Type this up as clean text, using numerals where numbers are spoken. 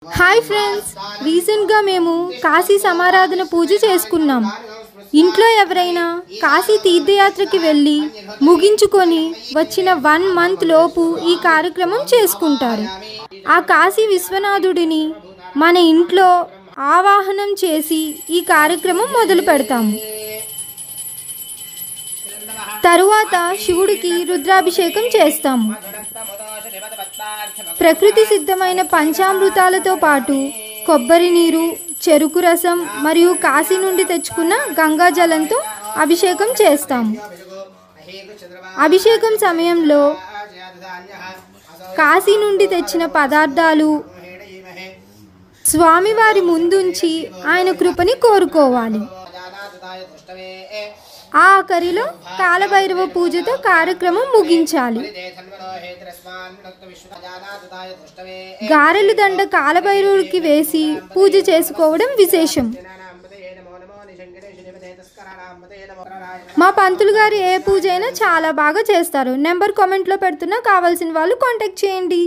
Hi friends, రీసెంట్గా మేము కాశీ సమారాధన పూజ చేసుకున్నాం. ఇంట్లో ఎవరైనా కాశీ తీర్థయాత్రకి వెళ్ళి ముగించుకొని వచ్చిన 1 మంత్ లోపు ఈ కార్యక్రమం చేసుకుంటారు. ఆ కాశీ విశ్వనాథుడిని మన ఇంట్లో ఆవాహనం చేసి ఈ కార్యక్రమం మొదలు పెడతాము. తరువాత శివుడికి రుద్రాభిషేకం చేస్తాము. ప్రకృతి సిద్ధమైన పంచామృతాలతో పాటు కొబ్బరి నీరు, చెరుకు రసం మరియు కాశీ నుండి తెచ్చుకున్న గంగా జలంతో అభిషేకం చేస్తాము. అభిషేకం సమయంలో కాశీ నుండి తెచ్చిన పదార్థాలు స్వామివారి ముందుంచి ఆయన కృపని కోరుకోవాలి. ఆఖరిలో కాలభైరవ పూజతో కార్యక్రమం ముగించాలి. గారెలు దండ కాలభైరవుడికి వేసి పూజ చేసుకోవడం విశేషం. మా పంతులు గారు ఏ పూజ అయినా చాలా బాగా చేస్తారు. నెంబర్ కామెంట్లో పెడుతున్నా, కావాల్సిన వాళ్ళు కాంటాక్ట్ చేయండి.